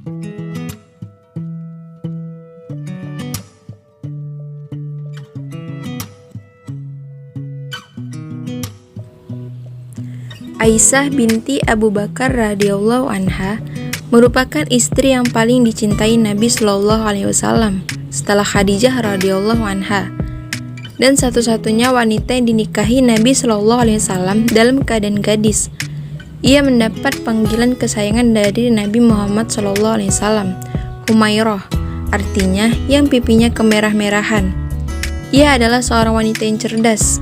Aisyah binti Abu Bakar radhiyallahu anha merupakan istri yang paling dicintai Nabi Shallallahu alaihi wasallam setelah Khadijah radhiyallahu anha, dan satu-satunya wanita yang dinikahi Nabi Shallallahu alaihi wasallam dalam keadaan gadis. Ia mendapat panggilan kesayangan dari Nabi Muhammad Shallallahu alaihi wasallam, Humairah, artinya yang pipinya kemerah-merahan. Ia adalah seorang wanita yang cerdas,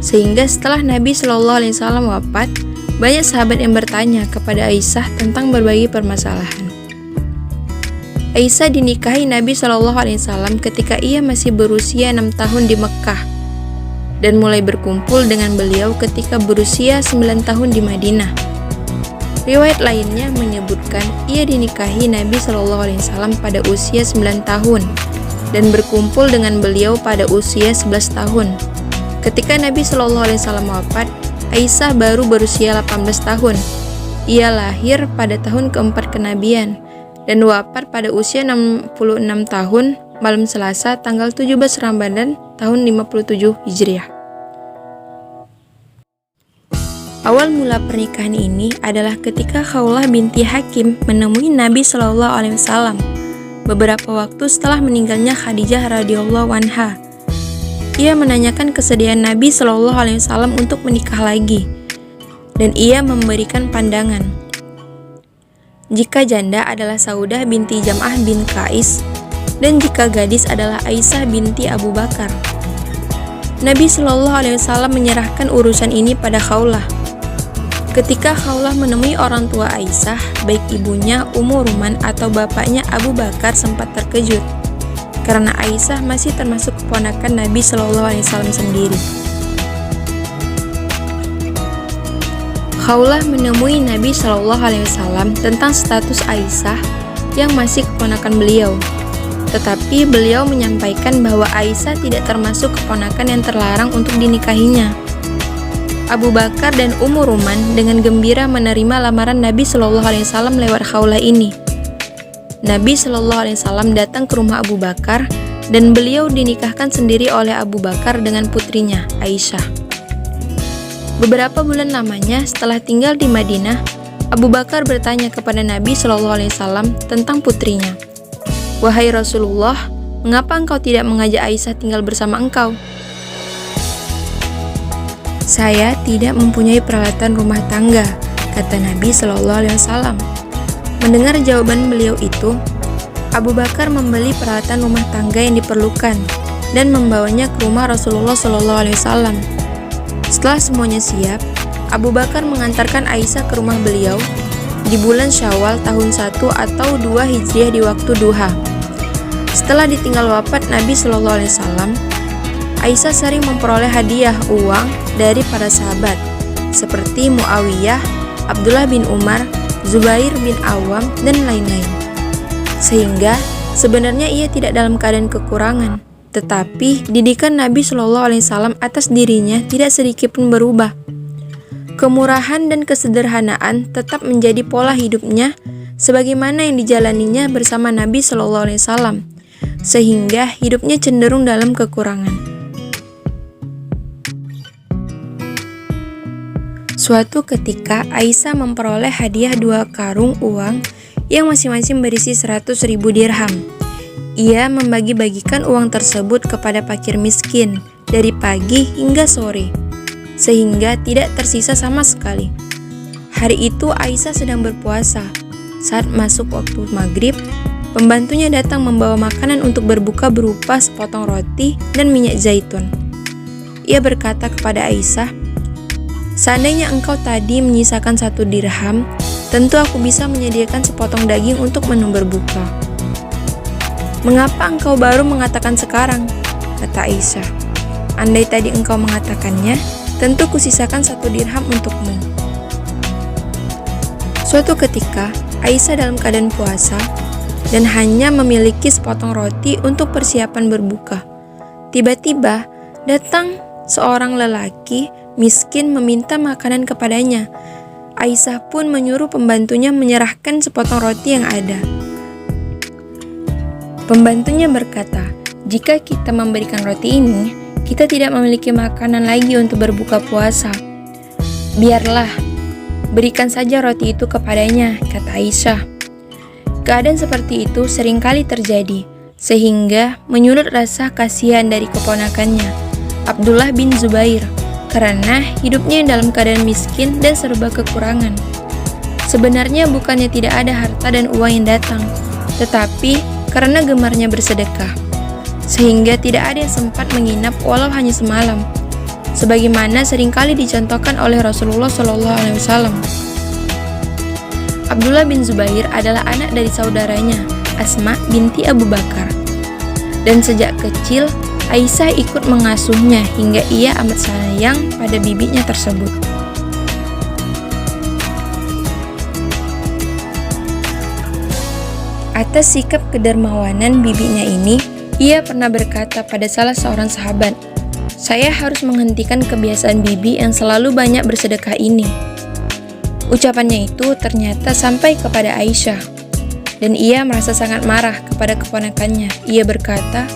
sehingga setelah Nabi Shallallahu alaihi wasallam wafat, banyak sahabat yang bertanya kepada Aisyah tentang berbagai permasalahan. Aisyah dinikahi Nabi Shallallahu alaihi wasallam ketika ia masih berusia 6 tahun di Mekkah, dan mulai berkumpul dengan beliau ketika berusia 9 tahun di Madinah. Riwayat lainnya menyebutkan ia dinikahi Nabi Shallallahu alaihi wasallam pada usia 9 tahun dan berkumpul dengan beliau pada usia 11 tahun. Ketika Nabi Shallallahu alaihi wasallam wafat, Aisyah baru berusia 18 tahun. Ia lahir pada tahun keempat kenabian dan wafat pada usia 66 tahun malam Selasa tanggal 17 Ramadan tahun 57 Hijriah. Awal mula pernikahan ini adalah ketika Khawlah binti Hakim menemui Nabi Shallallahu alaihi wasallam beberapa waktu setelah meninggalnya Khadijah radhiyallahu anha. Ia menanyakan kesediaan Nabi Shallallahu alaihi wasallam untuk menikah lagi, dan ia memberikan pandangan. Jika janda adalah Saudah binti Jam'ah bin Qais, dan jika gadis adalah Aisyah binti Abu Bakar. Nabi Shallallahu alaihi wasallam menyerahkan urusan ini pada Khawlah. Ketika Khawlah menemui orang tua Aisyah, baik ibunya Ummu Ruman atau bapaknya Abu Bakar sempat terkejut, karena Aisyah masih termasuk keponakan Nabi Shallallahu alaihi wasallam sendiri. Khawlah menemui Nabi Shallallahu alaihi wasallam tentang status Aisyah yang masih keponakan beliau. Tetapi beliau menyampaikan bahwa Aisyah tidak termasuk keponakan yang terlarang untuk dinikahinya. Abu Bakar dan Ummu Ruman dengan gembira menerima lamaran Nabi Shallallahu alaihi wasallam lewat Khawlah ini. Nabi Shallallahu alaihi wasallam datang ke rumah Abu Bakar dan beliau dinikahkan sendiri oleh Abu Bakar dengan putrinya, Aisyah. Beberapa bulan lamanya setelah tinggal di Madinah, Abu Bakar bertanya kepada Nabi Shallallahu alaihi wasallam tentang putrinya. "Wahai Rasulullah, mengapa engkau tidak mengajak Aisyah tinggal bersama engkau?" "Saya tidak mempunyai peralatan rumah tangga," kata Nabi Shallallahu alaihi wasallam. Mendengar jawaban beliau itu, Abu Bakar membeli peralatan rumah tangga yang diperlukan dan membawanya ke rumah Rasulullah SAW. Setelah semuanya siap, Abu Bakar mengantarkan Aisyah ke rumah beliau di bulan Syawal tahun 1 atau 2 Hijriah di waktu duha. Setelah ditinggal wafat Nabi SAW, Aisyah sering memperoleh hadiah uang dari para sahabat seperti Muawiyah, Abdullah bin Umar, Zubair bin Awam, dan lain-lain. Sehingga sebenarnya ia tidak dalam keadaan kekurangan, tetapi didikan Nabi Shallallahu alaihi wasallam atas dirinya tidak sedikit pun berubah. Kemurahan dan kesederhanaan tetap menjadi pola hidupnya sebagaimana yang dijalaninya bersama Nabi Shallallahu alaihi wasallam, sehingga hidupnya cenderung dalam kekurangan. Suatu ketika Aisyah memperoleh hadiah 2 karung uang yang masing-masing berisi 100.000 dirham. Ia membagi-bagikan uang tersebut kepada fakir miskin dari pagi hingga sore, sehingga tidak tersisa sama sekali. Hari itu Aisyah sedang berpuasa. Saat masuk waktu maghrib, pembantunya datang membawa makanan untuk berbuka berupa sepotong roti dan minyak zaitun. Ia berkata kepada Aisyah, "Seandainya engkau tadi menyisakan 1 dirham, tentu aku bisa menyediakan sepotong daging untuk menu berbuka." "Mengapa engkau baru mengatakan sekarang?" kata Aisyah. "Andai tadi engkau mengatakannya, tentu kusisakan 1 dirham untukmu." Suatu ketika, Aisyah dalam keadaan puasa dan hanya memiliki sepotong roti untuk persiapan berbuka. Tiba-tiba datang seorang lelaki miskin meminta makanan kepadanya. Aisyah pun menyuruh pembantunya menyerahkan sepotong roti yang ada. Pembantunya berkata, "Jika kita memberikan roti ini, kita tidak memiliki makanan lagi untuk berbuka puasa." "Biarlah, berikan saja roti itu kepadanya," kata Aisyah. Keadaan seperti itu seringkali terjadi, sehingga menyulut rasa kasihan dari keponakannya, Abdullah bin Zubair, karena hidupnya dalam keadaan miskin dan serba kekurangan. Sebenarnya bukannya tidak ada harta dan uang yang datang, tetapi karena gemarnya bersedekah, sehingga tidak ada yang sempat menginap walau hanya semalam, sebagaimana seringkali dicontohkan oleh Rasulullah SAW. Abdullah bin Zubair adalah anak dari saudaranya, Asma binti Abu Bakar. Dan sejak kecil, Aisyah ikut mengasuhnya hingga ia amat sayang pada bibinya tersebut. Atas sikap kedermawanan bibinya ini, ia pernah berkata pada salah seorang sahabat, "Saya harus menghentikan kebiasaan bibi yang selalu banyak bersedekah ini." Ucapannya itu ternyata sampai kepada Aisyah, dan ia merasa sangat marah kepada keponakannya. Ia berkata,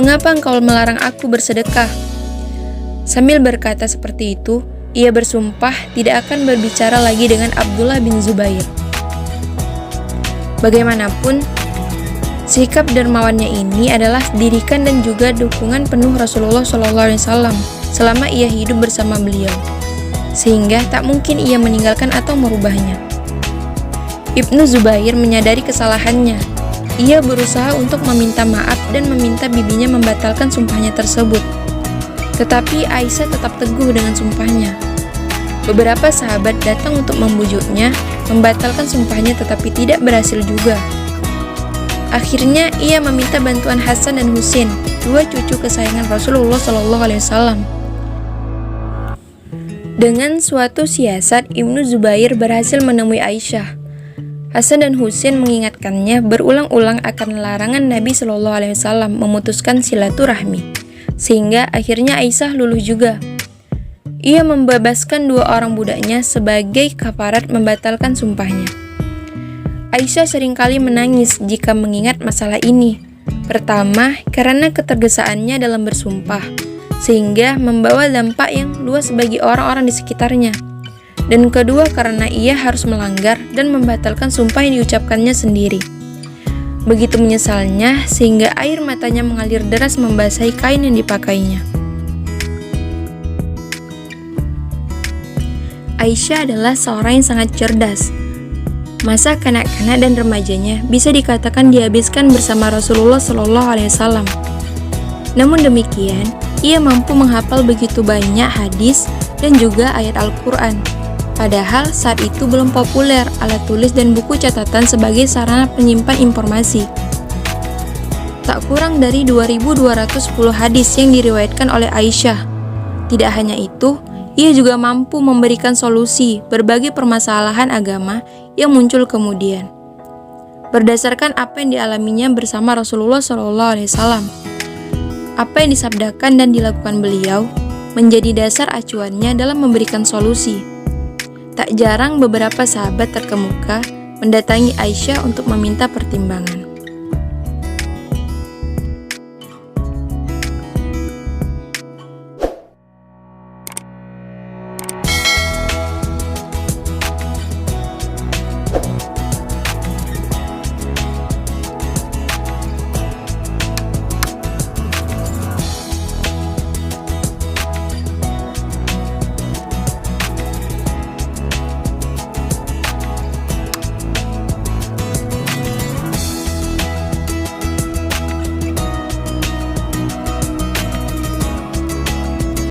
"Mengapa engkau melarang aku bersedekah?" Sambil berkata seperti itu, ia bersumpah tidak akan berbicara lagi dengan Abdullah bin Zubair. Bagaimanapun, sikap dermawannya ini adalah didikan dan juga dukungan penuh Rasulullah SAW selama ia hidup bersama beliau, sehingga tak mungkin ia meninggalkan atau merubahnya. Ibnu Zubair menyadari kesalahannya. Ia berusaha untuk meminta maaf dan meminta bibinya membatalkan sumpahnya tersebut. Tetapi Aisyah tetap teguh dengan sumpahnya. Beberapa sahabat datang untuk membujuknya, membatalkan sumpahnya tetapi tidak berhasil juga. Akhirnya ia meminta bantuan Hasan dan Husain, dua cucu kesayangan Rasulullah SAW. Dengan suatu siasat, Ibnu Zubair berhasil menemui Aisyah. Hasan dan Husain mengingatkannya berulang-ulang akan larangan Nabi SAW memutuskan silaturahmi, sehingga akhirnya Aisyah luluh juga. Ia membebaskan dua orang budaknya sebagai kafarat membatalkan sumpahnya. Aisyah seringkali menangis jika mengingat masalah ini. Pertama, karena ketergesaannya dalam bersumpah, sehingga membawa dampak yang luas bagi orang-orang di sekitarnya. Dan kedua, karena ia harus melanggar dan membatalkan sumpah yang diucapkannya sendiri. Begitu menyesalnya, sehingga air matanya mengalir deras membasahi kain yang dipakainya. Aisyah adalah seorang yang sangat cerdas. Masa kanak-kanak dan remajanya bisa dikatakan dihabiskan bersama Rasulullah SAW. Namun demikian, ia mampu menghafal begitu banyak hadis dan juga ayat Al-Quran. Padahal saat itu belum populer alat tulis dan buku catatan sebagai sarana penyimpan informasi. Tak kurang dari 2.210 hadis yang diriwayatkan oleh Aisyah. Tidak hanya itu, ia juga mampu memberikan solusi berbagai permasalahan agama yang muncul kemudian. Berdasarkan apa yang dialaminya bersama Rasulullah SAW, apa yang disabdakan dan dilakukan beliau menjadi dasar acuannya dalam memberikan solusi. Tak jarang beberapa sahabat terkemuka mendatangi Aisyah untuk meminta pertimbangan.